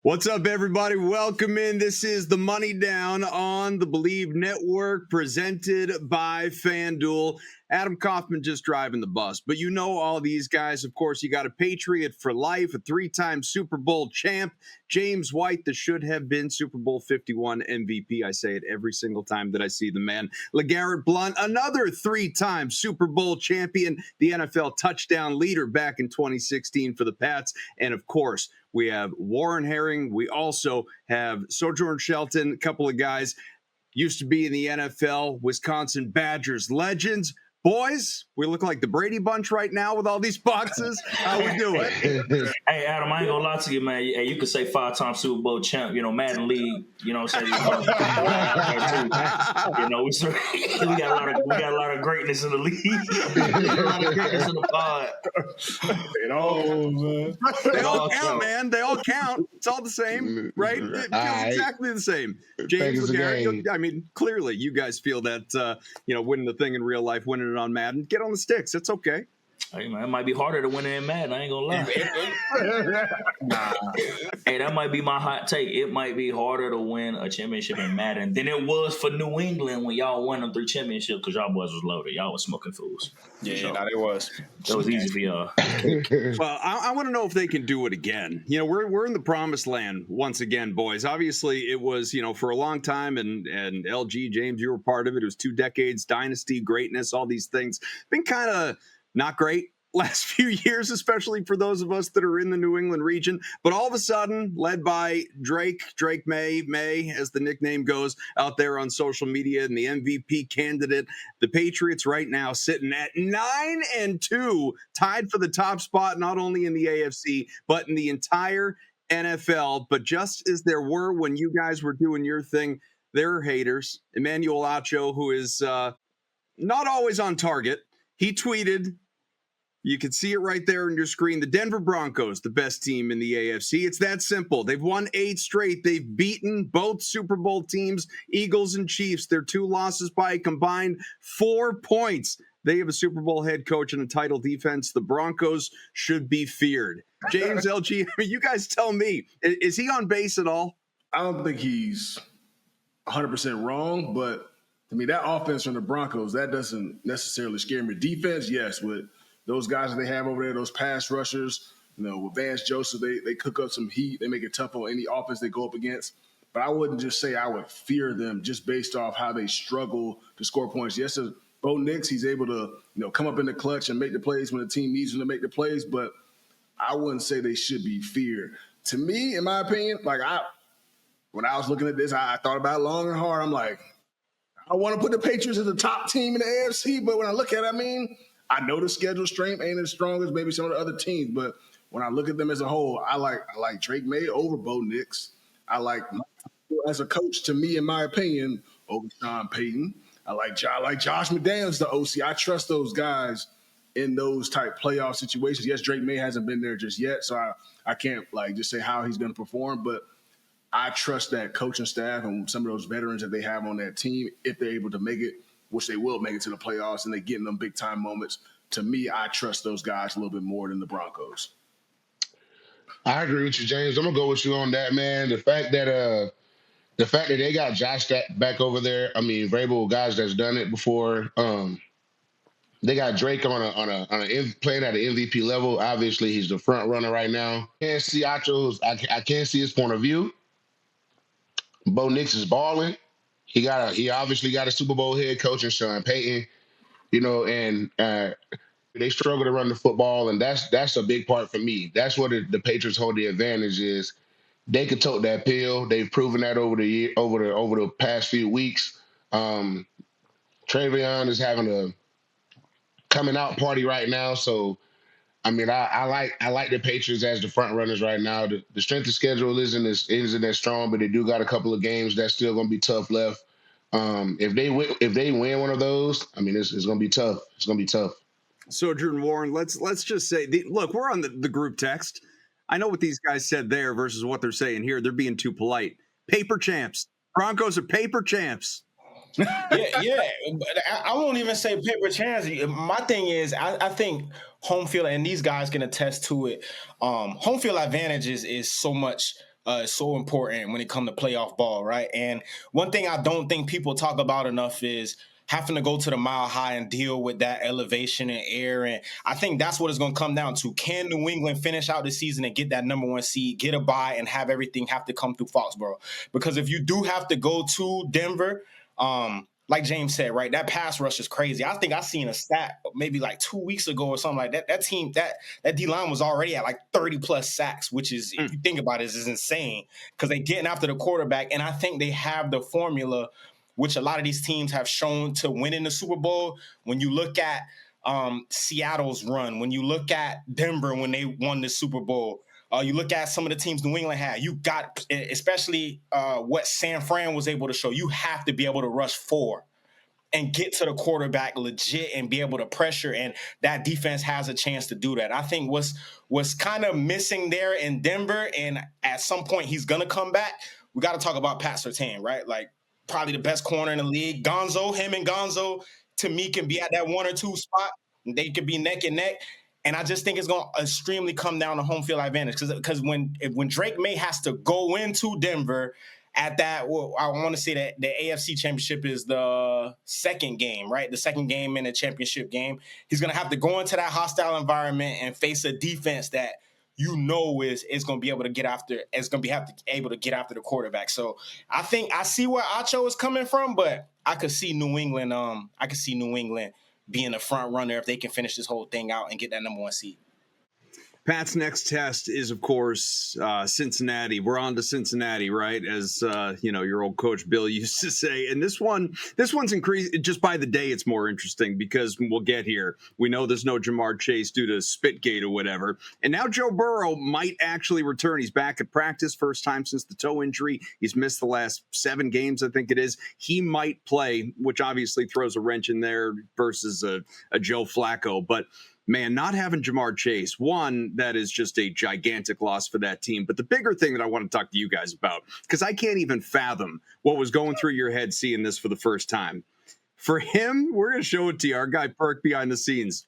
What's up, everybody? Welcome in. This is the Money Down on the Believe Network, presented by FanDuel. Adam Kaufman just driving the bus, but you know all these guys. Of course, you got a Patriot for life, a three-time Super Bowl champ, James White, the should-have-been Super Bowl 51 MVP. I say it every single time that I see the man. LeGarrette Blount, another three-time Super Bowl champion, the NFL touchdown leader back in 2016 for the Pats, and of course, we have Warren Herring. We also have Sojourn Shelton, a couple of guys used to be in the NFL, Wisconsin Badgers legends. Boys, we look like the Brady Bunch right now with all these boxes. How we doing? Hey, Adam, I ain't gonna lie to you, man. Hey, you could say 5-time Super Bowl champ, Madden League, what I'm saying? We got a lot of greatness in the league. A lot of greatness in the pod. They all count, man. They all count. It's all the same, right? It feels exactly the same. James LeGarrette, I mean, clearly you guys feel that, winning the thing in real life, winning it on Madden, get on the sticks. It's okay. Hey, man, it might be harder to win it in Madden. I ain't gonna lie. Hey, that might be my hot take. It might be harder to win a championship in Madden than it was for New England when y'all won them 3 championships because y'all boys was loaded. Y'all was smoking fools. Yeah, it was. It was easy for y'all. Well, I want to know if they can do it again. We're in the promised land once again, boys. Obviously, it was, for a long time, and LG, James, you were part of it. It was 2 decades, dynasty, greatness, all these things. Been kind of not great last few years, especially for those of us that are in the New England region. But all of a sudden, led by Drake May, as the nickname goes out there on social media, and the MVP candidate, the Patriots right now sitting at 9-2, tied for the top spot, not only in the AFC, but in the entire NFL. But just as there were when you guys were doing your thing, there are haters. Emmanuel Acho, who is not always on target, he tweeted, you can see it right there on your screen, the Denver Broncos, the best team in the AFC. It's that simple. They've won 8 straight. They've beaten both Super Bowl teams, Eagles and Chiefs. Their 2 losses by a combined 4 points. They have a Super Bowl head coach and a title defense. The Broncos should be feared. James, LG, you guys tell me, is he on base at all? I don't think he's 100% wrong, but to me, that offense from the Broncos, that doesn't necessarily scare me. Defense, yes, with those guys that they have over there, those pass rushers, with Vance Joseph, they cook up some heat. They make it tough on any offense they go up against. But I wouldn't just say I would fear them just based off how they struggle to score points. Yes, Bo Nix, he's able to, come up in the clutch and make the plays when the team needs him to make the plays, but I wouldn't say they should be feared. To me, in my opinion, when I was looking at this, I thought about it long and hard. I'm like, I want to put the Patriots as the top team in the AFC, but when I look at it, I know the schedule strength ain't as strong as maybe some of the other teams, but when I look at them as a whole, I like Drake May over Bo Nix. I like as a coach, to me, in my opinion, over Sean Payton. I like Josh McDaniels, the OC. I trust those guys in those type playoff situations. Yes, Drake May hasn't been there just yet, so I can't just say how he's going to perform, but I trust that coaching staff and some of those veterans that they have on that team, if they're able to make it, which they will make it to the playoffs, and they get in them big-time moments. To me, I trust those guys a little bit more than the Broncos. I agree with you, James. I'm going to go with you on that, man. The fact that they got Josh back over there, Vrabel, guys that's done it before. They got Drake playing at an MVP level. Obviously, he's the front runner right now. Can't see I can't see his point of view. Bo Nix is balling. He obviously got a Super Bowl head coach in Sean Payton, and they struggle to run the football, and that's a big part for me. That's what the Patriots hold the advantage is. They can tote that pill. They've proven that over the past few weeks. Travion is having a coming out party right now, so I like the Patriots as the front runners right now. The strength of schedule isn't as strong, but they do got a couple of games that's still going to be tough left. If they win one of those, it's going to be tough. It's going to be tough. Sojourn Warren, let's just say, look, we're on the group text. I know what these guys said there versus what they're saying here. They're being too polite. Paper champs. Broncos are paper champs. Yeah. I won't even say paper chance. My thing is, I think home field, and these guys can attest to it. Home field advantage is so much is so important when it comes to playoff ball, right? And one thing I don't think people talk about enough is having to go to the Mile High and deal with that elevation and air. And I think that's what it's going to come down to. Can New England finish out the season and get that number 1 seed, get a bye, and have everything have to come through Foxborough? Because if you do have to go to Denver, like James said, right, that pass rush is crazy. I think I seen a stat maybe like 2 weeks ago or something like that. That team, that D-line was already at like 30-plus sacks, which is, if you think about it, is insane because they're getting after the quarterback. And I think they have the formula, which a lot of these teams have shown to win in the Super Bowl. When you look at Seattle's run, when you look at Denver when they won the Super Bowl, you look at some of the teams New England had, you got, especially what San Fran was able to show, you have to be able to rush 4 and get to the quarterback legit and be able to pressure, and that defense has a chance to do that. I think what's kind of missing there in Denver, and at some point he's going to come back, we got to talk about Pat Surtain, right? Like, probably the best corner in the league. Him and Gonzo, to me, can be at that 1 or 2 spot. They could be neck and neck. And I just think it's going to extremely come down to home field advantage. Because when Drake May has to go into Denver at that, well, I want to say that the AFC Championship is the second game, right? The second game in the championship game. He's going to have to go into that hostile environment and face a defense that is going to be able to get after. It's going to be able to get after the quarterback. So I think I see where Acho is coming from, but I could see New England. Being a front runner if they can finish this whole thing out and get that number 1 seed. Pat's next test is, of course, Cincinnati. We're on to Cincinnati, right? As your old coach Bill used to say. And this one's increased just by the day. It's more interesting because we'll get here. We know there's no Jamar Chase due to Spitgate or whatever. And now Joe Burrow might actually return. He's back at practice, first time since the toe injury. He's missed the last 7 games, I think it is. He might play, which obviously throws a wrench in there versus a Joe Flacco. But man, not having Jamar Chase, one, that is just a gigantic loss for that team. But the bigger thing that I want to talk to you guys about, because I can't even fathom what was going through your head seeing this for the first time. For him, we're going to show it to you, our guy Perk behind the scenes.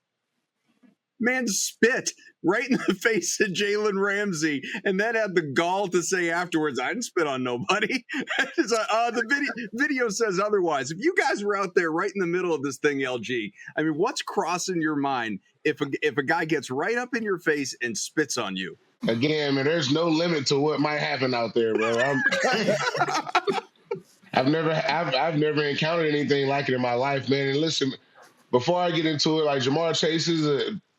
Man, spit right in the face of Jalen Ramsey, and then had the gall to say afterwards, I didn't spit on nobody. The video says otherwise. If you guys were out there right in the middle of this thing, LG, I mean, what's crossing your mind if a guy gets right up in your face and spits on you? Again, man, there's no limit to what might happen out there, bro. I've never encountered anything like it in my life, man. And listen, before I get into it, like Jamar Chase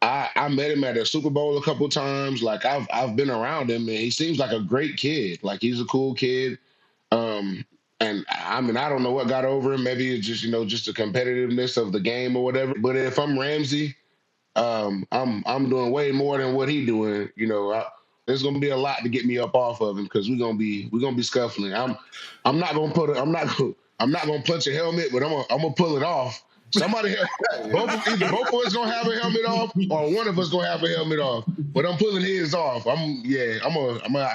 I met him at a Super Bowl a couple times. Like I've been around him, and he seems like a great kid. Like he's a cool kid. And I mean, I don't know what got over him. Maybe it's just just the competitiveness of the game or whatever. But if I'm Ramsey, I'm doing way more than what he doing. There's gonna be a lot to get me up off of him because we're gonna be scuffling. I'm not gonna punch a helmet, but I'm gonna pull it off. Somebody, both of us gonna have a helmet off, or one of us gonna have a helmet off. But I'm pulling his off. I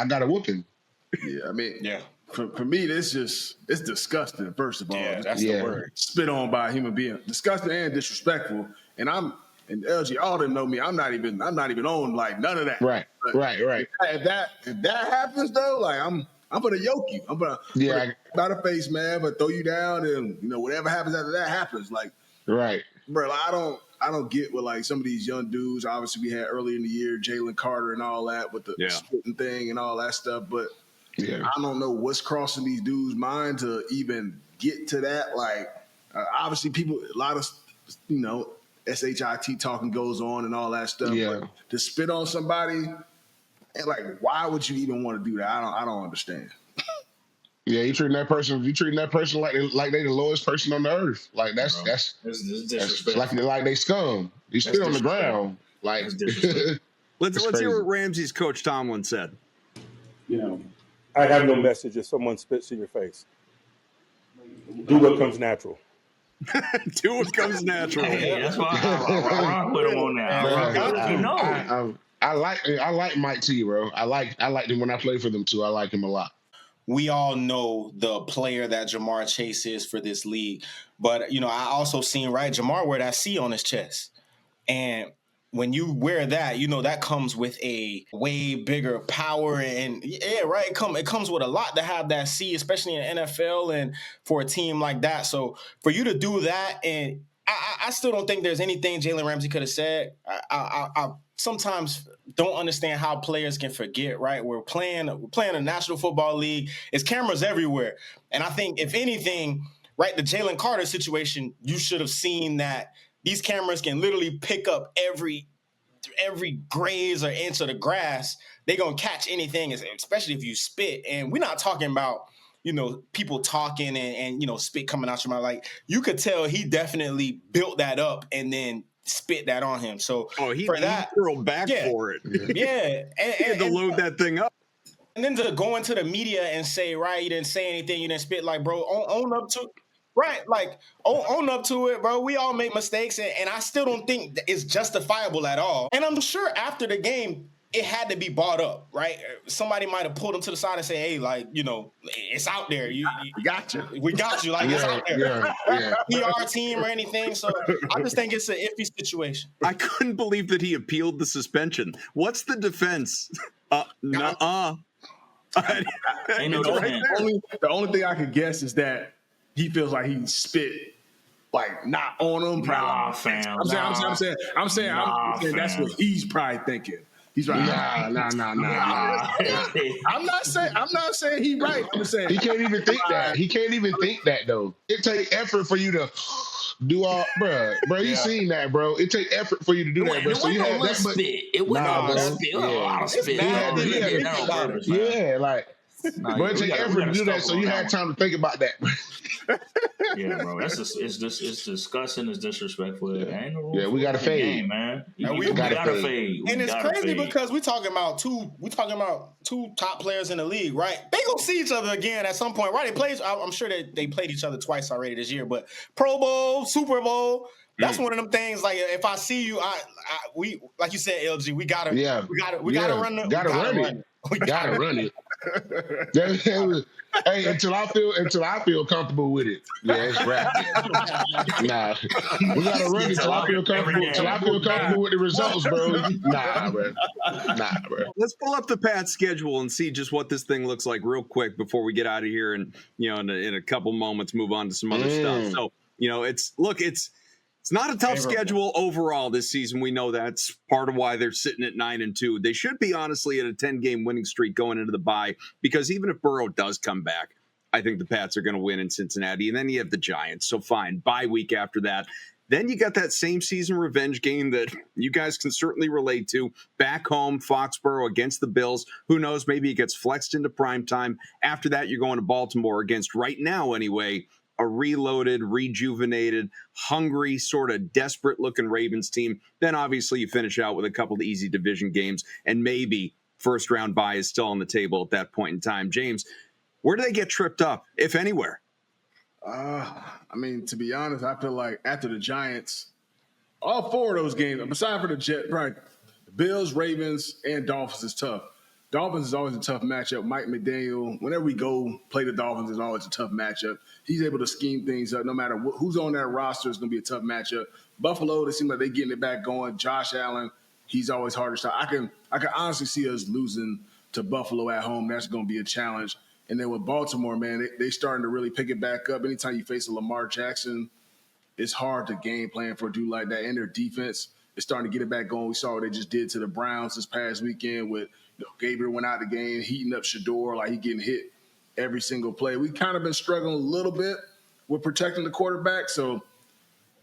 got a whooping. Yeah, I mean, yeah. For me, it's disgusting. First of all, yeah, that's the word. Spit on by a human being, disgusting and disrespectful. And LG, all of them know me. I'm not even on like none of that. Right, but right. If that happens though, like I'm gonna yoke you. I'm gonna out of face, man. But throw you down, and whatever happens after that happens. Like. Right, bro. Like, I don't get what like some of these young dudes. Obviously, we had early in the year Jalen Carter and all that with the spitting thing and all that stuff. But I don't know what's crossing these dudes' mind to even get to that. Like, obviously, a lot of shit talking goes on and all that stuff. Yeah. But to spit on somebody, and like, why would you even want to do that? I don't understand. Yeah, you treating that person like they the lowest person on the earth. Like that's like they scum. You spit on the ground. Like let's hear what Ramsey's coach Tomlin said. I have no message if someone spits in your face. Do what comes natural. Do what comes natural. Hey, that's why I rock with him on that. I like Mike T, bro. I liked him when I played for them too. I like him a lot. We all know the player that Jamar Chase is for this league. But, I also seen, right, Jamar wear that C on his chest. And when you wear that, that comes with a way bigger power and right. It comes with a lot to have that C, especially in the NFL and for a team like that. So for you to do that, and I still don't think there's anything Jalen Ramsey could have said. I sometimes don't understand how players can forget, right? We're playing a National Football League. There's cameras everywhere. And I think if anything, right, the Jalen Carter situation, you should have seen that these cameras can literally pick up every graze or inch of the grass. They're going to catch anything, especially if you spit. And we're not talking about, people talking and spit coming out your mouth. Like, you could tell he definitely built that up and then spit that on him. So he that, curled back for it. Yeah. He had to load that thing up. And then to go into the media and say, right, you didn't say anything, you didn't spit, like, bro, own up to it. Right, like, own up to it, bro. We all make mistakes, and I still don't think it's justifiable at all. And I'm sure after the game, it had to be brought up, right? Somebody might have pulled him to the side and say, hey, like, it's out there. You got you. We got you. Like, it's out there. PR team or anything. So I just think it's an iffy situation. I couldn't believe that he appealed the suspension. What's the defense? Nuh-uh. Ain't no defense. The only thing I could guess is that he feels like he spit, like, not on him. Nah, fam. I'm saying that's what he's probably thinking. He's right. Nah. I'm not saying he's right. I'm just saying he can't even think that. He can't even think that though. It takes effort for you to do all, bro. You seen that, bro? It takes effort for you to do that, bro. So you had that, but it wasn't a lot of spit. Yeah, like. But it takes effort to do that, so you had time to think about that. Yeah, bro, it's disgusting, it's disrespectful. Ain't no rules we got to fade, game, man. We gotta fade. And it's crazy because we talking about two top players in the league, right? They gonna see each other again at some point, right? I'm sure that they played each other twice already this year, but Pro Bowl, Super Bowl. That's one of them things. Like, if I see you, we like you said, LG, we gotta run it. We gotta run it. Hey, until I feel comfortable with it. Yeah, it's rap. Nah, we gotta run it until I feel comfortable. Until I feel comfortable with the results, bro. Nah, bro. Let's pull up the Pats schedule and see just what this thing looks like real quick before we get out of here, and in a couple moments move on to some other stuff. So it's not a tough schedule overall this season. We know that's part of why they're sitting at 9-2. They should be, honestly, at a 10-game winning streak going into the bye, because even if Burrow does come back, I think the Pats are going to win in Cincinnati. And then you have the Giants. So fine, bye week after that. Then you got that same season revenge game that you guys can certainly relate to. Back home, Foxborough against the Bills. Who knows, maybe it gets flexed into prime time. After that, you're going to Baltimore against, right now anyway, a reloaded, rejuvenated, hungry, sort of desperate-looking Ravens team. Then obviously you finish out with a couple of easy division games, and maybe first-round bye is still on the table at that point in time. James, where do they get tripped up, if anywhere? To be honest, I feel like after the Giants, all four of those games, aside from the Jets, right, Bills, Ravens, and Dolphins is tough. Dolphins is always a tough matchup. Mike McDaniel, whenever we go play the Dolphins, is always a tough matchup. He's able to scheme things up. No matter who's on that roster, it's going to be a tough matchup. Buffalo, they seem like they're getting it back going. Josh Allen, he's always hard to stop. I can honestly see us losing to Buffalo at home. That's going to be a challenge. And then with Baltimore, man, they starting to really pick it back up. Anytime you face a Lamar Jackson, it's hard to game plan for a dude like that. And their defense is starting to get it back going. We saw what they just did to the Browns this past weekend with Gabriel went out the game, heating up Shador, like he getting hit every single play. We kind of been struggling a little bit with protecting the quarterback. So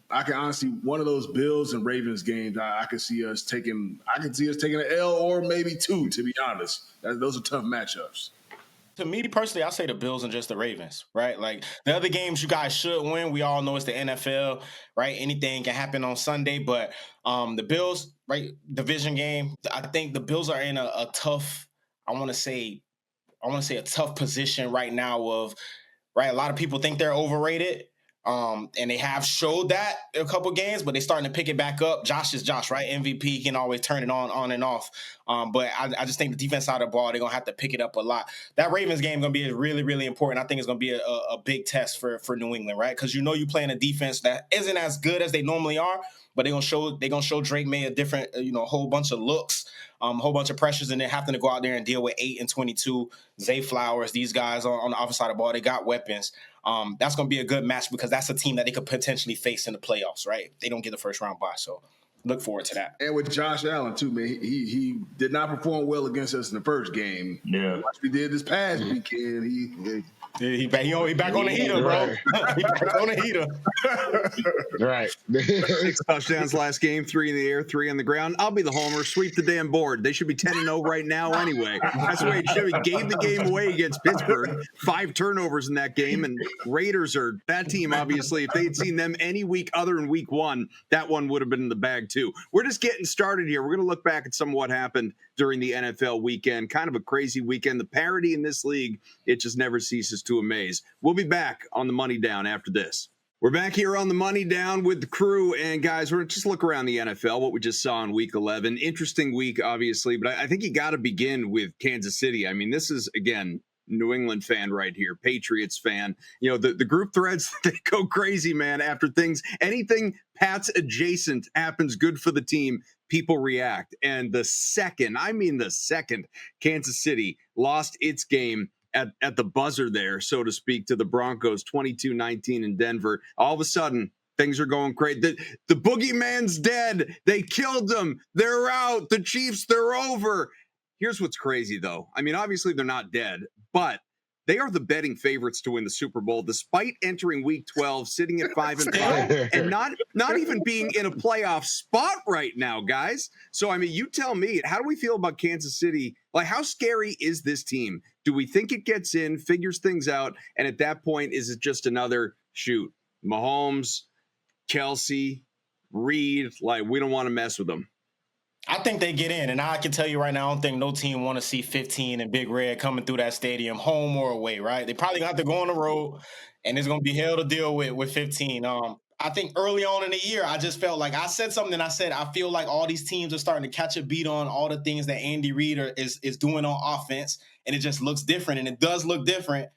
I can honestly, one of those Bills and Ravens games, I could see us taking an L or maybe two, to be honest. Those are tough matchups. To me personally, I say the Bills and just the Ravens, right? Like, the other games you guys should win. We all know it's the NFL, right? Anything can happen on Sunday, but the Bills, right, division game, I think the Bills are in a tough, I want to say a tough position right now of, right, a lot of people think they're overrated. And they have showed that in a couple games, but they're starting to pick it back up. Josh is Josh, right? MVP can always turn it on and off. But I just think the defense side of the ball, they're going to have to pick it up a lot. That Ravens game is going to be really, really important. I think it's going to be a big test for New England, right? Because you're playing a defense that isn't as good as they normally are, but they're gonna show Drake May a different, a whole bunch of looks, a whole bunch of pressures, and then having to go out there and deal with 8 and 22, Zay Flowers, these guys on the offensive side of the ball. They got weapons. That's gonna be a good match because that's a team that they could potentially face in the playoffs, right? If they don't get the first round bye. So look forward to that. And with Josh Allen too, man, he did not perform well against us in the first game. Yeah, Watch we did this past weekend. He back on the heater, bro. He back on the heater. Right. 6 touchdowns last game, 3 in the air, 3 on the ground. I'll be the homer. Sweep the damn board. They should be 10-0 right now anyway. That's the way it should be. Gave the game away against Pittsburgh. 5 turnovers in that game. And Raiders are that team, obviously. If they had seen them any week other than week 1, that one would have been in the bag too. We're just getting started here. We're going to look back at some of what happened during the NFL weekend. Kind of a crazy weekend. The parity in this league, it just never ceases to amaze. We'll be back on the Money Down after this. We're back here on the Money Down with the crew. And guys, we're just look around the NFL, what we just saw in week 11. Interesting week, obviously, but I think you got to begin with Kansas City. I mean, this is, again, New England fan right here, Patriots fan. You know, the group threads, they go crazy, man, after anything Pats adjacent happens good for the team, people react. And the second Kansas City lost its game at the buzzer there, so to speak, to the Broncos, 22-19 in Denver, all of a sudden, things are going crazy. The boogeyman's dead. They killed them. They're out. The Chiefs, they're over. Here's what's crazy, though. I mean, obviously, they're not dead, but they are the betting favorites to win the Super Bowl, despite entering Week 12, sitting at 5-5, and not even being in a playoff spot right now, guys. So, I mean, you tell me, how do we feel about Kansas City? Like, how scary is this team? Do we think it gets in, figures things out, and at that point, is it just another shoot? Mahomes, Kelsey, Reed, like, we don't want to mess with them. I think they get in, and I can tell you right now, I don't think no team want to see 15 and Big Red coming through that stadium, home or away, right? They probably got to go on the road, and it's going to be hell to deal with 15. I think early on in the year, I just felt like I said something. I said I feel like all these teams are starting to catch a beat on all the things that Andy Reid is doing on offense, and it just looks different, and it does look different.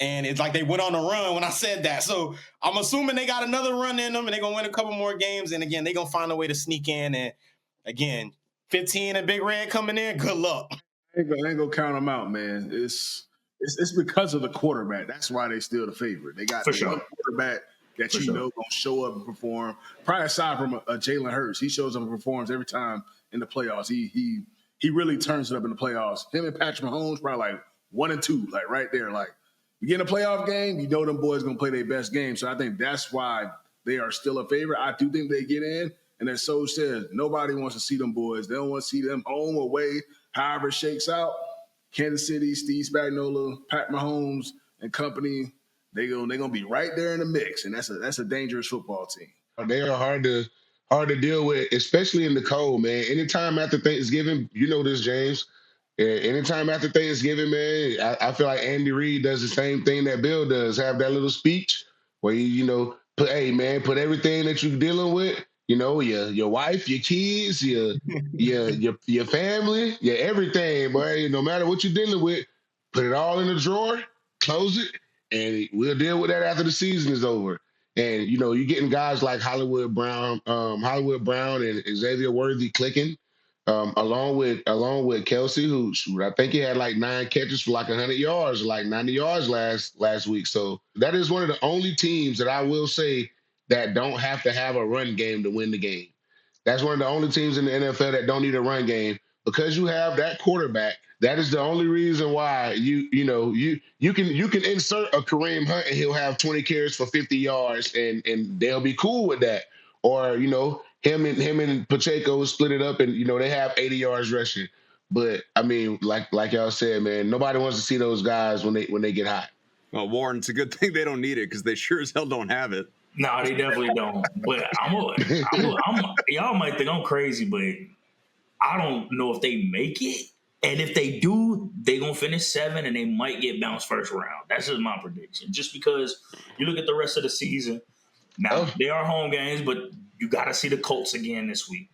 And it's like they went on a run when I said that. So I'm assuming they got another run in them, and they're going to win a couple more games. And again, they're going to find a way to sneak in. And again, 15 and Big Red coming in, good luck. I ain't gonna count them out, man. It's because of the quarterback. That's why they still the favorite. They got one quarterback that gonna show up and perform. Probably aside from a Jalen Hurts, he shows up and performs every time in the playoffs. He really turns it up in the playoffs. Him and Patrick Mahomes probably like 1 and 2, like right there. Like you get in a playoff game, you know them boys gonna play their best game. So I think that's why they are still a favorite. I do think they get in. And as Soj says, nobody wants to see them boys. They don't want to see them home or away, however it shakes out. Kansas City, Steve Spagnuolo, Pat Mahomes, and company, they're gonna be right there in the mix. And that's a dangerous football team. They are hard to deal with, especially in the cold, man. Anytime after Thanksgiving, you know this, James. Anytime after Thanksgiving, man, I feel like Andy Reid does the same thing that Bill does. Have that little speech where put everything that you're dealing with. Your wife, your kids, your family, your everything, boy. No matter what you're dealing with, put it all in the drawer, close it, and we'll deal with that after the season is over. And you're getting guys like Hollywood Brown and Xavier Worthy clicking, along with Kelsey, who I think he had like 9 catches for like 100 yards, like 90 yards last week. So that is one of the only teams that I will say that don't have to have a run game to win the game. That's one of the only teams in the NFL that don't need a run game because you have that quarterback. That is the only reason why you can insert a Kareem Hunt and he'll have 20 carries for 50 yards and they'll be cool with that. Or him and Pacheco split it up and they have 80 yards rushing. But I mean, like y'all said, man, nobody wants to see those guys when they get hot. Well, Warren, it's a good thing they don't need it because they sure as hell don't have it. No, they definitely don't. But y'all might think I'm crazy, but I don't know if they make it. And if they do, they going to finish 7 and they might get bounced first round. That's just my prediction. Just because you look at the rest of the season. Now, they are home games, but you got to see the Colts again this week.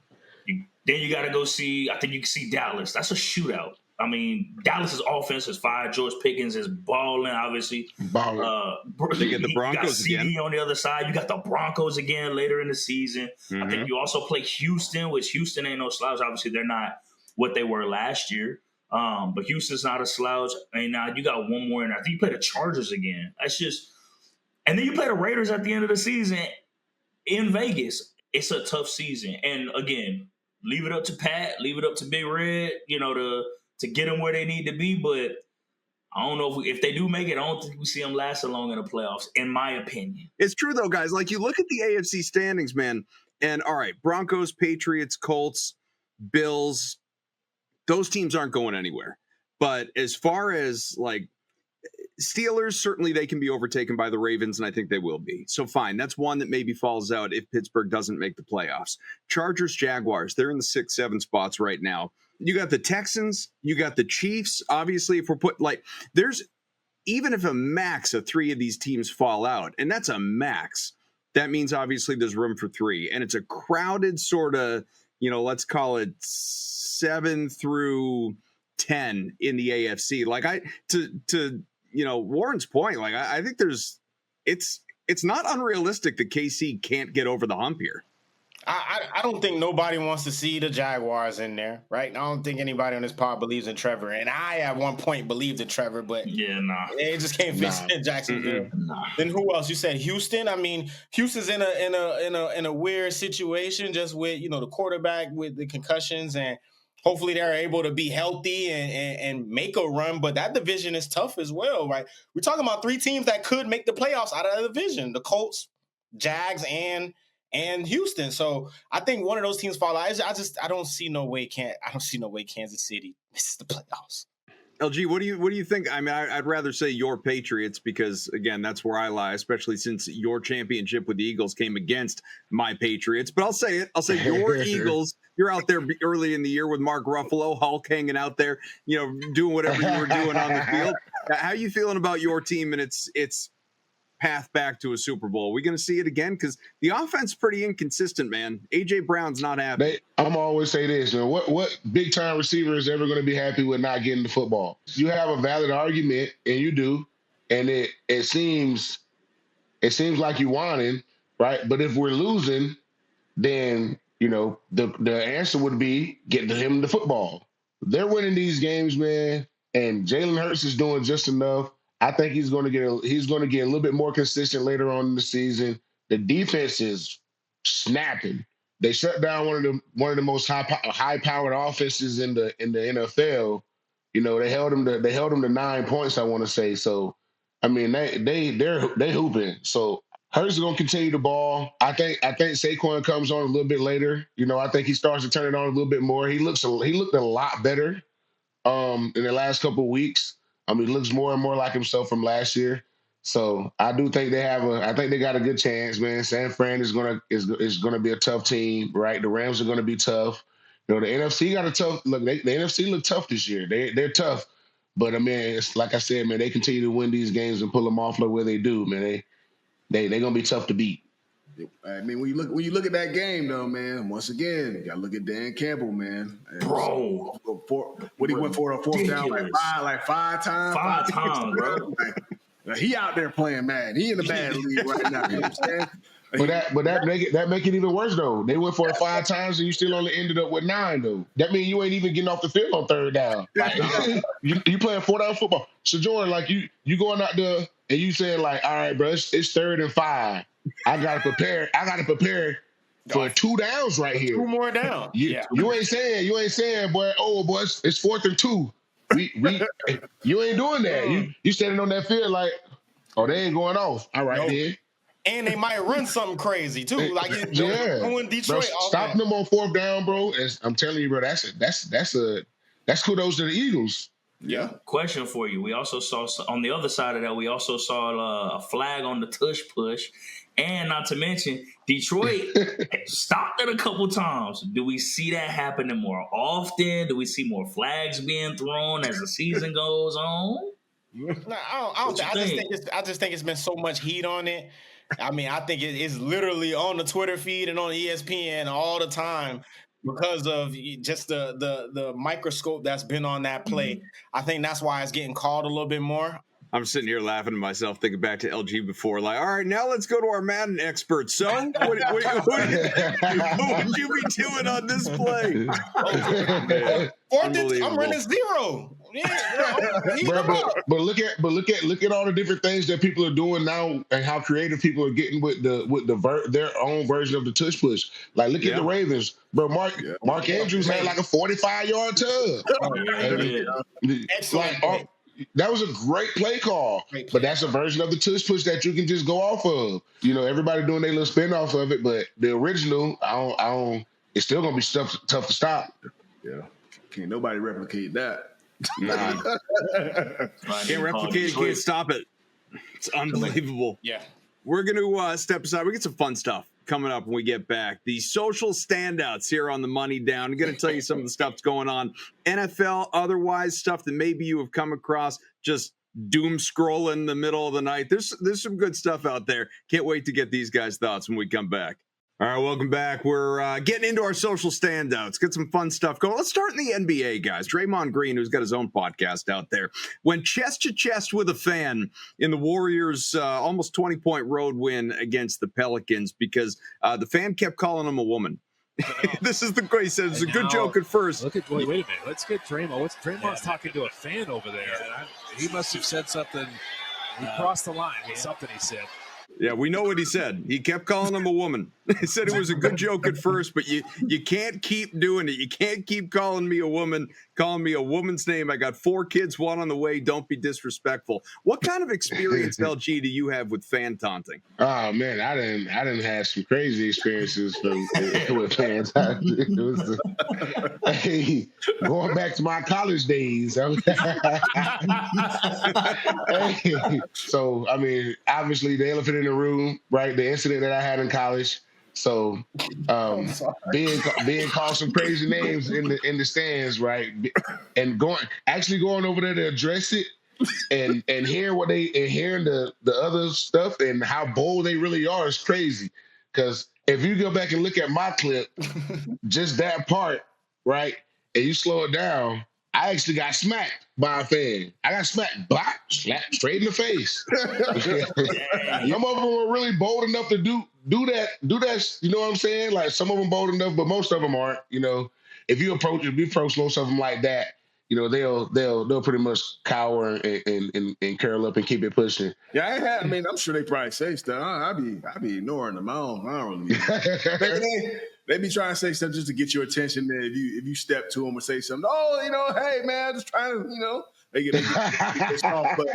Then you got to go see, I think you can see Dallas. That's a shootout. I mean, Dallas's offense is fire. George Pickens is balling, obviously. Balling. They get the You got Broncos CD again. on the other side. You got the Broncos again later in the season. I think you also play Houston, which Houston ain't no slouch. Obviously, they're not what they were last year. But Houston's not a slouch. And now you got one more in there. I think you play the Chargers again. That's just, and then you play the Raiders at the end of the season in Vegas. It's a tough season. And again, leave it up to Pat, leave it up to Big Red, to get them where they need to be. But I don't know if they do make it. I don't think we see them lasting long in the playoffs, in my opinion. It's true though, guys. Like, you look at the AFC standings, man, and all right, Broncos, Patriots, Colts, Bills, those teams aren't going anywhere. But as far as like Steelers, certainly they can be overtaken by the Ravens, and I think they will be. So fine, that's one that maybe falls out if Pittsburgh doesn't make the playoffs. Chargers, Jaguars, they're in the 6-7 spots right now. You got the Texans, you got the Chiefs. Obviously, if we're there's, even if a max of 3 of these teams fall out, and that's a max, that means obviously there's room for 3. And it's a crowded sort of, let's call it 7 through 10 in the AFC. Like, to Warren's point, like, I think it's not unrealistic that KC can't get over the hump here. I don't think nobody wants to see the Jaguars in there, right? I don't think anybody on this pod believes in Trevor, and I at one point believed in Trevor, but they just can't fit in Jacksonville. Then who else? You said Houston. I mean, Houston's in a weird situation, just with the quarterback with the concussions, and hopefully they're able to be healthy and make a run. But that division is tough as well, right? We're talking about 3 teams that could make the playoffs out of that division: the Colts, Jags, and Houston. So I think one of those teams fall out. I don't see no way Kansas City misses the playoffs. LG, what do you think? I mean, I'd rather say your Patriots, because again, that's where I lie, especially since your championship with the Eagles came against my Patriots. But I'll say it. I'll say your Eagles. You're out there early in the year with Mark Ruffalo, Hulk hanging out there, doing whatever you were doing on the field. How you feeling about your team and its path back to a Super Bowl? Are we going to see it again? Because the offense is pretty inconsistent, man. A.J. Brown's not happy. I'm always say this, what big time receiver is ever going to be happy with not getting the football? You have a valid argument, and you do, and it seems like you wanting, right? But if we're losing, then the answer would be get him the football. They're winning these games, man, and Jalen Hurts is doing just enough. I think he's going to get a little bit more consistent later on in the season. The defense is snapping. They shut down one of the most high powered offenses in the NFL. They held them to 9 points, I want to say. So I mean, they're hooping. So Hurts is going to continue the ball. I think Saquon comes on a little bit later. I think he starts to turn it on a little bit more. He looked a lot better in the last couple of weeks. I mean, he looks more and more like himself from last year. So I do think I think they got a good chance, man. San Fran is gonna be a tough team, right? The Rams are gonna be tough. The NFC got a tough look. The NFC look tough this year. They're tough, but I mean, it's like I said, man. They continue to win these games and pull them off like where they do, man. They gonna be tough to beat. I mean, when you look at that game, though, man, once again, you gotta look at Dan Campbell, man. Bro, what he went for a fourth down like five times. Five times, bro. Like, he out there playing mad. He in the bad league right now. You know what I'm saying? But that make it even worse though. They went for it 5 times and you still only ended up with 9 though. That means you ain't even getting off the field on 3rd down. Like, you playing 4-down football. So Jordan, like you going out there and you saying like, all right, bro, it's 3rd and 5. I gotta prepare for 2 downs right here. 2 more down. You ain't saying, boy, it's 4th and 2. You ain't doing that. You standing on that field like, oh, they ain't going off. All right, then. And they might run something crazy too. Like doing Detroit. Bro, stopping them on 4th down, bro. I'm telling you, bro, that's kudos to the Eagles. Yeah. Question for you. We also saw on the other side of that, we also saw a flag on the tush push. And not to mention, Detroit stopped it a couple times. Do we see that happening more often? Do we see more flags being thrown as the season goes on? No, I just think it's been so much heat on it. I mean, I think it's literally on the Twitter feed and on ESPN all the time. because of just the microscope that's been on that play. I think that's why it's getting called a little bit more. I'm sitting here laughing to myself, thinking back to LG before. Like, all right, now let's go to our Madden expert. So, what would you be doing on this play? I'm running 0. But look at all the different things that people are doing now, and how creative people are getting with their own version of the tush push. Like, look at the Ravens, bro. Mark Andrews had like a 45-yard tub. Excellent. That was a great play call, but that's a version of the tush push that you can just go off of. Everybody doing their little spin off of it, but the original, I don't. It's still gonna be tough to stop. Yeah, can't nobody replicate that. Nah, can't replicate it, can't stop it. It's unbelievable. Yeah, we're gonna step aside. We get some fun stuff coming up when we get back. The social standouts here on the Money Down. I'm going to tell you some of the stuff that's going on. NFL, otherwise, stuff that maybe you have come across just doom scrolling in the middle of the night. There's some good stuff out there. Can't wait to get these guys' thoughts when we come back. All right, welcome back. We're getting into our social standouts. Get some fun stuff going. Let's start in the NBA, guys. Draymond Green, who's got his own podcast out there, went chest to chest with a fan in the Warriors' almost 20-point road win against the Pelicans because the fan kept calling him a woman. This is the great. He said it's a good joke at first. Wait a minute. Let's get Draymond. Draymond's talking to a fan over there. He must have said something. He crossed the line with something he said. Yeah, we know what he said. He kept calling him a woman. He said it was a good joke at first, but you can't keep doing it. You can't keep calling me a woman, calling me a woman's name. I got 4 kids, 1 on the way. Don't be disrespectful. What kind of experience, LG, do you have with fan taunting? Oh man, I didn't have some crazy experiences with fan taunting. It was going back to my college days. So I mean, obviously the elephant in the room, right? The incident that I had in college. So being called some crazy names in the stands, right? And going over there to address it and hearing hearing the other stuff and how bold they really are is crazy. Because if you go back and look at my clip, just that part, right, and you slow it down, I actually got smacked by a fan. I got slapped straight in the face. Some of them were really bold enough to do that. You know what I'm saying? Like some of them bold enough, but most of them aren't. If you approach most of them like that, they'll pretty much cower and curl up and keep it pushing. Yeah, I'm sure they probably say stuff. I be ignoring them. I don't really. They be trying to say stuff just to get your attention. Then if you step to them and say something, hey man, just trying to, they get off. But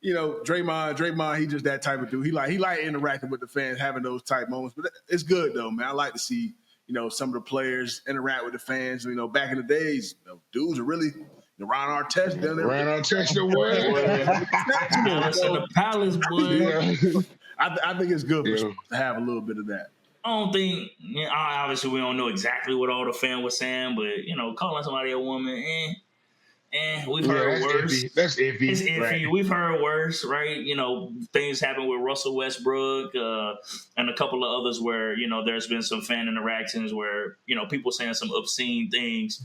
Draymond, he just that type of dude. He like interacting with the fans, having those type moments. But it's good though, man. I like to see some of the players interact with the fans. Back in the days, dudes are really Ron Artest down there. Ron Artest, the word. Palace in the Palace, boy. I think it's good for sports to have a little bit of that. I don't think, obviously we don't know exactly what all the fan was saying, but, calling somebody a woman, we've heard worse. That's iffy. It's iffy. Right. We've heard worse, right? Things happen with Russell Westbrook and a couple of others where, there's been some fan interactions where, people saying some obscene things.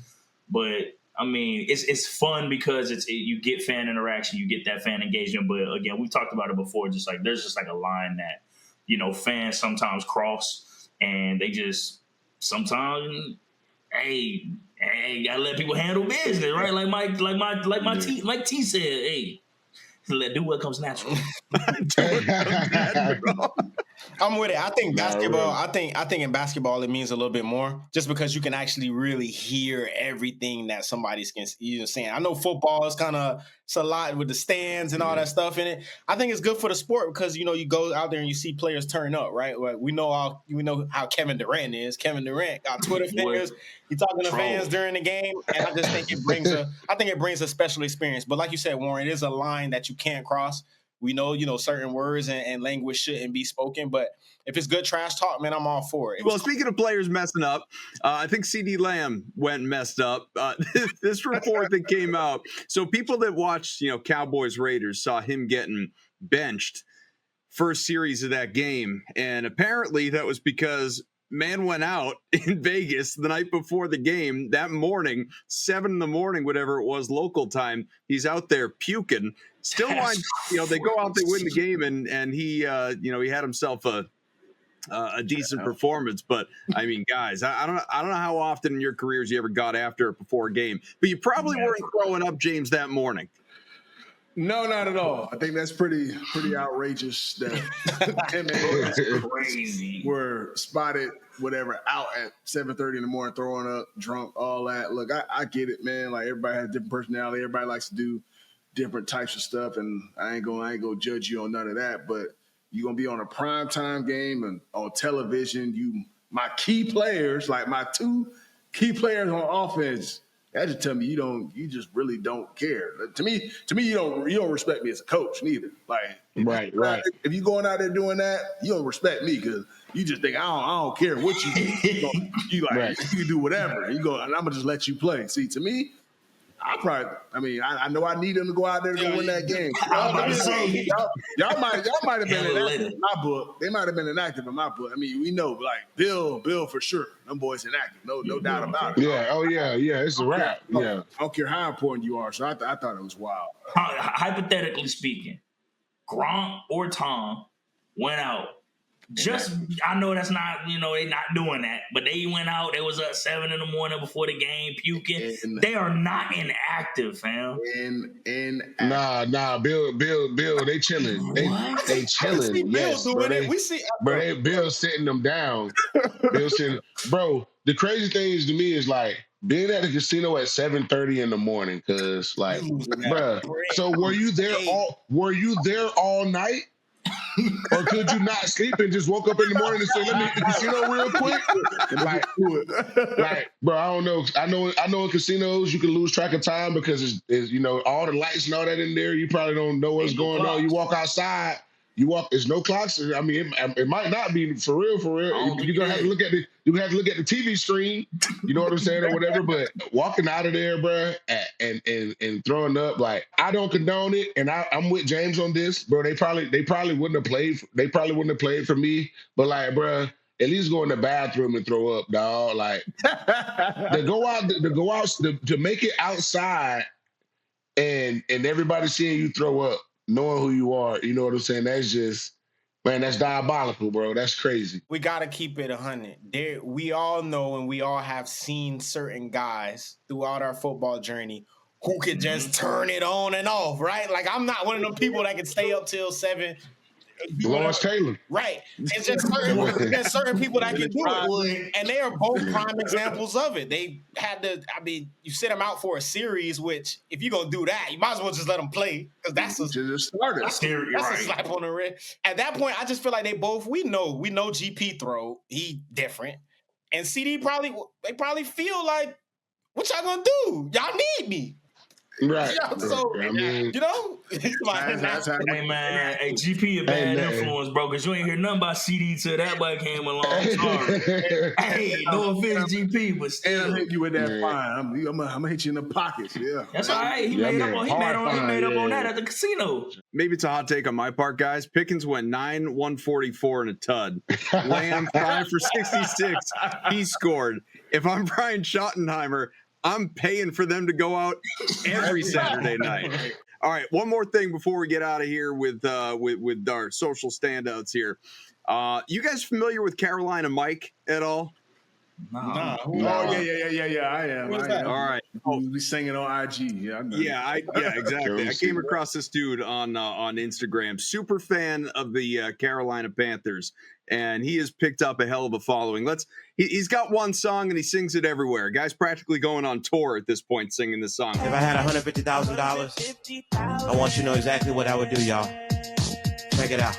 But, it's fun because you get fan interaction, you get that fan engagement. But, again, we've talked about it before, there's just a line that, fans sometimes cross. And they just sometimes, hey, gotta let people handle business, right? Like T said, hey, do what comes natural. I'm with it. I think basketball. I think in basketball it means a little bit more, just because you can actually really hear everything that somebody's saying. I know football is it's a lot with the stands and all that stuff in it. I think it's good for the sport because you go out there and you see players turn up, right? Like we know how Kevin Durant is. Kevin Durant got Twitter fingers. He's talking to fans during the game, and I just think it brings a special experience. But like you said, Warren, it is a line that you can't cross. We know, certain words and language shouldn't be spoken, but if it's good trash talk, man, I'm all for it. Well, speaking of players messing up, I think CD Lamb went and messed up. This report that came out. So people that watched, Cowboys Raiders saw him getting benched first series of that game. And apparently that was because man went out in Vegas the night before the game. That morning, 7 a.m, whatever it was, local time, he's out there puking. Still winds, they go out, they win the game, and he, he had himself a decent performance. But I mean, guys, I don't know how often in your careers you ever got after it before a game, but you probably weren't throwing up, James, that morning. No, not at all. I think that's pretty outrageous that him and crazy were spotted, whatever, out at 7:30 in the morning, throwing up, drunk, all that. Look, I get it, man. Like, everybody has different personality. Everybody likes to do different types of stuff, and I ain't gonna judge you on none of that. But you're gonna be on a primetime game and on television. My key players, like my 2 key players on offense. That just tell me you just really don't care. To me, you don't respect me as a coach neither. Like, right. If you going out there doing that, you don't respect me because you just think I don't care what you do. You can do whatever. You go, and I'm gonna just let you play. See, to me, I know I need them to go out there to win that game. Y'all might have been inactive in my book. They might have been inactive in my book. I mean, we know, like Bill for sure. Them boys inactive, no doubt about it. Yeah, it's a wrap. Yeah, I don't care how important you are. So I thought it was wild. Hypothetically speaking, Gronk or Tom went out. I know that's not, they not doing that, but they went out. They was up 7 a.m. before the game, puking. They are not inactive, fam. Nah, Bill, they chilling. They chilling. Yes, bro. Bill sitting them down. Bro. The crazy thing is to me is like being at the casino at 7:30 in the morning, cause like, bro. So were you there all night? Or could you not sleep and just woke up in the morning and say, "Let me hit the casino real quick"? Like, bro, I don't know. I know in casinos you can lose track of time because it's all the lights and all that in there. You probably don't know what's going on. You walk outside. There's no clocks. I mean, it might not be for real. You're gonna have to look at the TV screen. You know what I'm saying, or whatever. But walking out of there, bro, and throwing up, like, I don't condone it, and I'm with James on this, bro. They probably wouldn't have played. They probably wouldn't have played for me. But like, bro, at least go in the bathroom and throw up, dog. Like, to go out to make it outside, and everybody seeing you throw up, knowing who you are, you know what I'm saying? That's just, man, that's diabolical, bro. That's crazy. We got to keep it 100. We all know and we all have seen certain guys throughout our football journey who could just turn it on and off, right? Like, I'm not one of them people that can stay up till 7. Lawrence Taylor. Right. It's just certain people that can do it. And they are both prime examples of it. They had to, you sit them out for a series, which if you're going to do that, you might as well just let them play. Because that's a slap on the wrist. At that point, I just feel like we know GP throw. He different. And CD they probably feel like, what y'all going to do? Y'all need me. Right. So, I mean, hey man, GP a bad influence, bro, because you ain't hear nothing about CD till that boy came along. Sorry. Hey, no offense, GP, but still. And I'll hit you with that fine. I'm gonna hit you in the pockets. Yeah. That's all right. He made up on that at the casino. Maybe it's a hot take on my part, guys. Pickens went 9-144 in a tud. Lamb 5 for 66. He scored. If I'm Brian Schottenheimer, I'm paying for them to go out every Saturday night. All right, one more thing before we get out of here with our social standouts here. You guys familiar with Carolina Mike at all? No. Oh yeah. I am. All right. We singing on IG. Yeah, exactly. I came across this dude on Instagram. Super fan of the Carolina Panthers, and he has picked up a hell of a following. He's got one song and he sings it everywhere. Guy's practically going on tour at this point singing this song. If I had $150,000, I want you to know exactly what I would do, y'all. Check it out.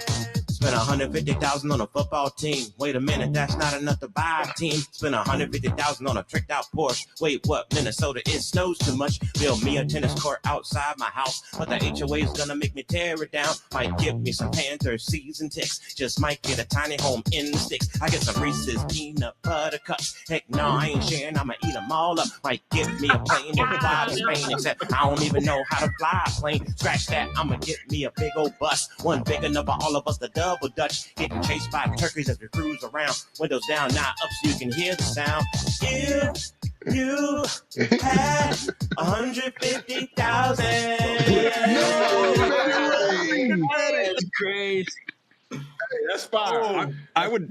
Spent $150,000 on a football team. Wait a minute, that's not enough to buy a team. Spent $150,000 on a tricked out Porsche. Wait, what? Minnesota, it snows too much. Build me a tennis court outside my house, but the HOA is gonna make me tear it down. Might give me some Panthers season ticks. Just might get a tiny home in the sticks. I get some Reese's peanut butter cups. Heck no, I ain't sharing. I'ma eat them all up. Might give me a plane and fly to Spain. Except I don't even know how to fly a plane. Scratch that. I'ma get me a big old bus. One big enough for all of us to dub. double dutch, getting chased by turkeys as we cruise around. Windows down, not up, so you can hear the sound. If you had 150,000. No way. That's crazy. That's fire. I'd download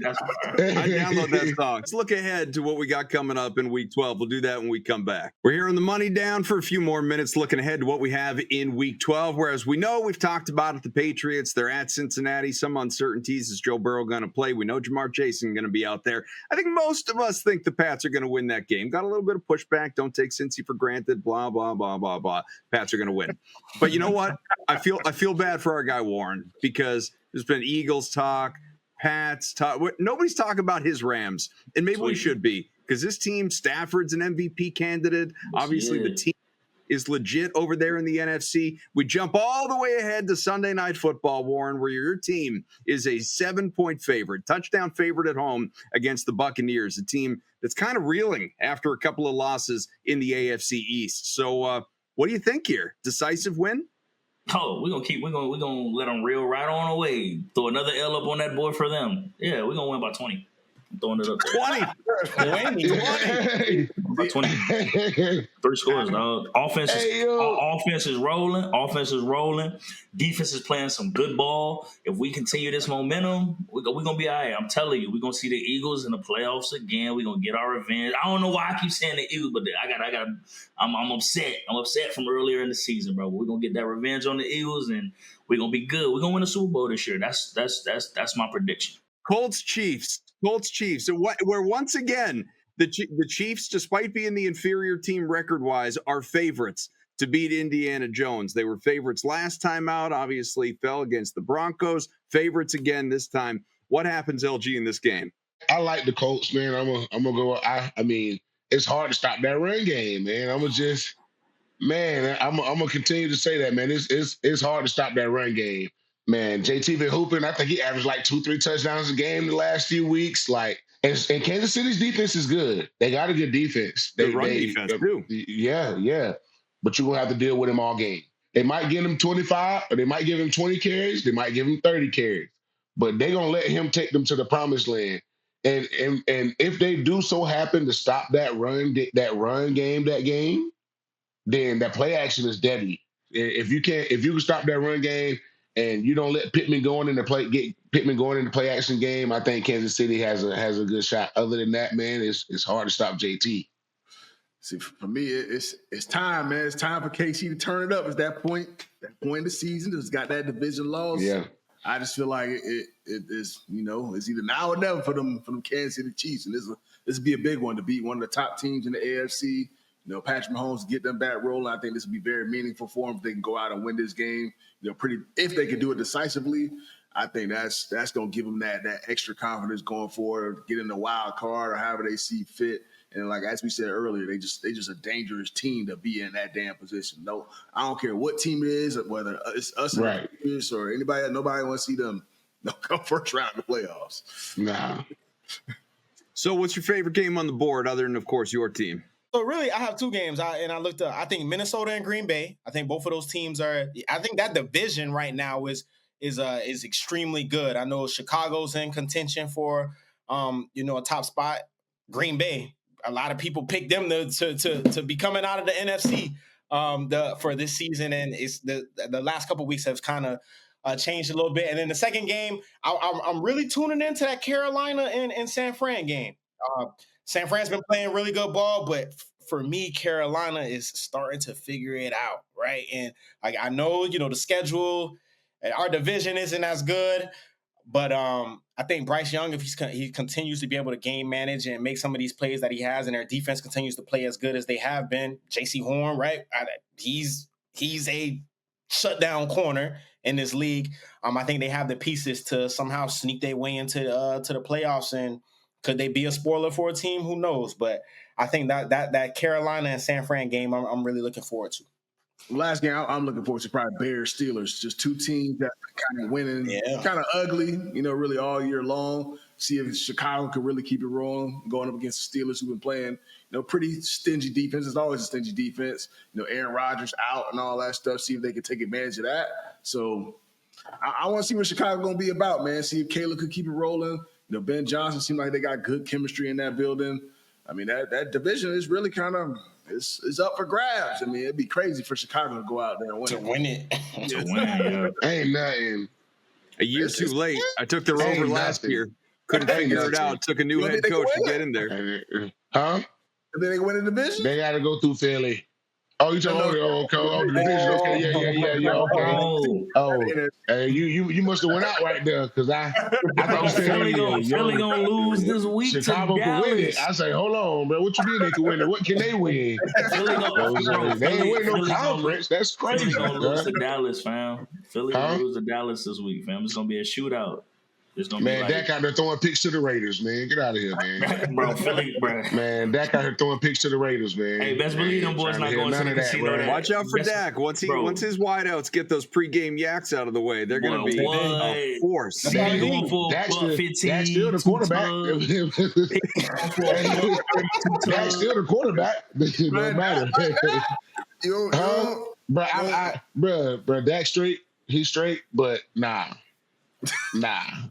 that song. Let's look ahead to what we got coming up in week 12. We'll do that when we come back. We're here on the Money Down for a few more minutes, looking ahead to what we have in week 12. Whereas we know we've talked about it, the Patriots, they're at Cincinnati. Some uncertainties. Is Joe Burrow going to play? We know Jamar Chase is going to be out there. I think most of us think the Pats are going to win that game. Got a little bit of pushback. Don't take Cincy for granted. Blah, blah, blah, blah, blah. Pats are going to win. But you know what? I feel bad for our guy Warren, because there's been Eagles talk, Pats talk. Nobody's talking about his Rams, and maybe we should be, because this team, Stafford's an MVP candidate. Obviously, the team is legit over there in the NFC. We jump all the way ahead to Sunday Night Football, Warren, where your team is a 7-point favorite, touchdown favorite at home against the Buccaneers, a team that's kind of reeling after a couple of losses in the AFC East. So, what do you think here? Decisive win? Oh, we're gonna let them reel right on away. Throw another L up on that board for them. Yeah, we're gonna win by 20. I'm throwing it up there. 20. By 20. 3 scores, dog. Offense is rolling. Defense is playing some good ball. If we continue this momentum, we're gonna be all right. I'm telling you, we're gonna see the Eagles in the playoffs again. We're gonna get our revenge. I don't know why I keep saying the Eagles, but I'm upset. I'm upset from earlier in the season, bro. We're gonna get that revenge on the Eagles, and we're gonna be good. We're gonna win the Super Bowl this year. That's my prediction. Colts Chiefs. Where once again the Chiefs, despite being the inferior team record-wise, are favorites to beat Indiana Jones. They were favorites last time out, obviously fell against the Broncos. Favorites again this time. What happens, LG, in this game? I like the Colts, man. I'm gonna go. I mean, it's hard to stop that run game, man. I'm gonna continue to say that, man. It's hard to stop that run game, man. JT been hooping. I think he averaged like 2-3 touchdowns a game the last few weeks. Like, and Kansas City's defense is good. They got a good defense. They run defense too. Yeah. But you're gonna have to deal with him all game. They might give him 25, or they might give him 20 carries. They might give him 30 carries. But they're gonna let him take them to the promised land. And if they do so happen to stop that run game, then that play action is deadly. If you can stop that run game and you don't let Pittman going in the play action game, I think Kansas City has a good shot. Other than that, man, it's hard to stop JT. See, for me, it's time, man. It's time for KC to turn it up. It's that point in the season. It's got that division loss. Yeah. I just feel like it is, it's either now or never for them Kansas City Chiefs. And this would be a big one to beat one of the top teams in the AFC. Patrick Mahomes, get them back rolling. I think this would be very meaningful for them if they can go out and win this game. If they can do it decisively, I think that's going to give them that extra confidence going forward, get in the wild card or however they see fit. And like as we said earlier, they just a dangerous team to be in that damn position. No, I don't care what team it is, whether it's us right. or anybody. Nobody wants to see them come first round in the playoffs. Nah. So, what's your favorite game on the board, other than, of course, your team? So really, I have 2 games. I looked up. I think Minnesota and Green Bay. I think both of those teams are. I think that division right now is extremely good. I know Chicago's in contention for a top spot. Green Bay. A lot of people picked them to be coming out of the NFC for this season, and it's the last couple of weeks have kind of changed a little bit. And then the second game, I'm really tuning into that Carolina and San Fran game. San Fran's been playing really good ball, but for me, Carolina is starting to figure it out, right? And I know the schedule, and our division isn't as good. But I think Bryce Young, if he continues to be able to game manage and make some of these plays that he has, and their defense continues to play as good as they have been, J.C. Horn, right? He's a shutdown corner in this league. I think they have the pieces to somehow sneak their way into the playoffs. And could they be a spoiler for a team? Who knows? But I think that Carolina and San Fran game, I'm really looking forward to. Last game I'm looking forward to probably Bears Steelers. Just 2 teams that kind of winning, kind of ugly, really all year long. See if Chicago could really keep it rolling, going up against the Steelers who've been playing, pretty stingy defense. It's always a stingy defense. Aaron Rodgers out and all that stuff. See if they can take advantage of that. So I want to see what Chicago going to be about, man. See if Caleb could keep it rolling. Ben Johnson seemed like they got good chemistry in that building. I mean, that division is really kind of it's up for grabs. I mean, it'd be crazy for Chicago to go out there and win it. To win, Ain't nothing. A year too late. I took the Rover last year. Couldn't figure it out. Took a new head coach to get in there. Huh? And then they win the division? They got to go through Philly. Oh, you talking about the division? Okay, yeah. Okay. Hey, you must have went out right there because I thought you said Philly gonna lose this week. Chicago to can Dallas. win it. I say, hold on, bro. What you mean they can win it? What can they win? They ain't win no conference. That's crazy. Philly gonna lose to Dallas, fam. Philly gonna lose to Dallas this week, fam. It's gonna be a shootout. Man, Dak out there throwing picks to the Raiders, man. Get out of here, man. Bro, Philly, bro. Man, Dak out here throwing picks to the Raiders, man. Hey, best believe them boys not going to the casino. Watch out for Dak. Once his wideouts get those pregame yaks out of the way, they're going to be a force. Dak's still the quarterback. Dak's still the quarterback. It don't matter. Bro, Dak's straight. He's straight, but nah.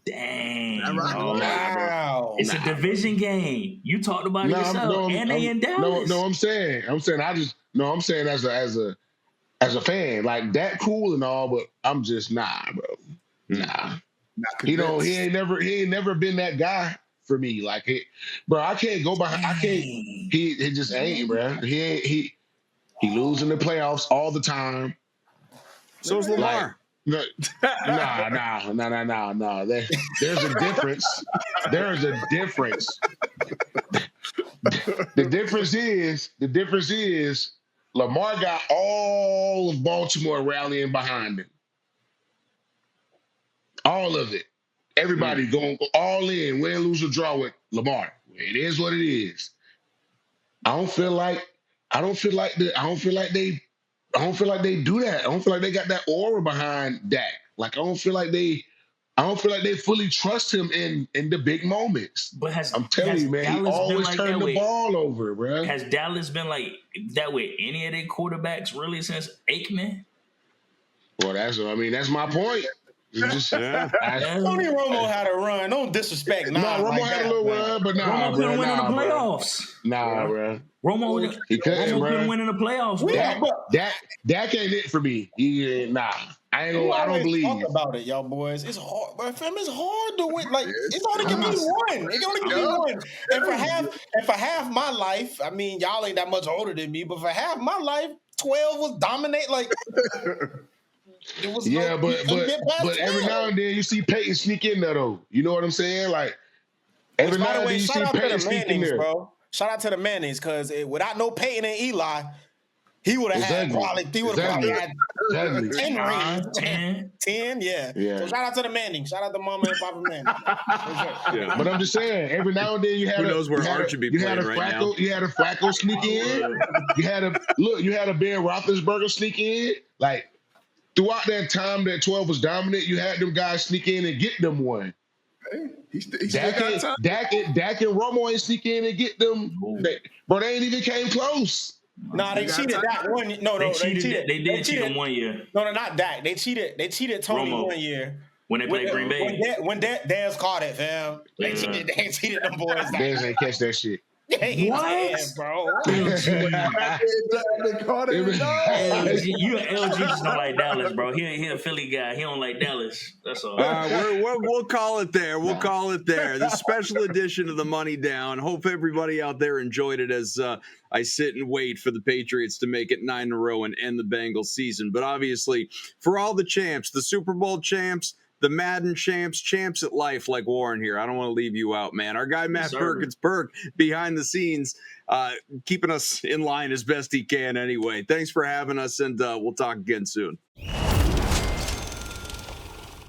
Dang. Wow. It's a division game. You talked about it yourself. And they in Dallas. I'm saying as a fan, like that cool and all, but I'm just bro. Nah. He ain't never been that guy for me. Like bro, I can't go behind. I can't. He just ain't, bro. He losing the playoffs all the time. So is Lamar. No. There's a difference. There's a difference. The difference is Lamar got all of Baltimore rallying behind him. All of it. Everybody going all in, win, lose, or draw with Lamar. It is what it is. I don't feel like they do that. I don't feel like they got that aura behind Dak. Like I don't feel like they fully trust him in the big moments. But I'm telling you, man, Dallas he always like turned the ball over, bro. Has Dallas been like that with any of their quarterbacks really since Aikman? Well, that's my point. Tony Romo had a run. Don't disrespect. Romo had a little run, but Romo couldn't win in the playoffs. Bro. Romo couldn't win in the playoffs. Dak ain't it for me. I don't believe. Talk about it, y'all boys. It's hard, bro. It's hard to win. Like it's only give me one. It only give me one. And for half my life, I mean, y'all ain't that much older than me, but for half my life, 12 was dominate. Like. But every now and then you see Peyton sneak in there though. You know what I'm saying? Like every now and then you see Peyton sneak in there. Bro. Shout out to the Mannings, because without no Peyton and Eli, he would have had probably 10 rings. 10, yeah. So shout out to the Mannings. Shout out to Mama and Papa Manning. But I'm just saying, every now and then you had a Flacco sneak in. You had a Ben Roethlisberger sneak in. Like throughout that time that 12 was dominant, you had them guys sneak in and get them one. Hey, Dak and Romo ain't sneak in and get them. They ain't even came close. Nah, they cheated that one. No, they cheated. They did cheat him 1 year. No, not Dak. They cheated Tony Romo. 1 year. When they played Green Bay. When Dez caught it, fam. They cheated them boys. Dez ain't catch that shit. What? Bro. LG, you an LG just don't like Dallas, bro. He a Philly guy. He don't like Dallas. That's all. We'll call it there. We'll call it there. The special edition of the Money Down. Hope everybody out there enjoyed it as I sit and wait for the Patriots to make it 9 in a row and end the Bengals season. But obviously, for all the champs, the Super Bowl champs, the Madden champs at life like Warren here. I don't want to leave you out, man. Our guy Matt Perkins behind the scenes, keeping us in line as best he can anyway. Thanks for having us, and we'll talk again soon.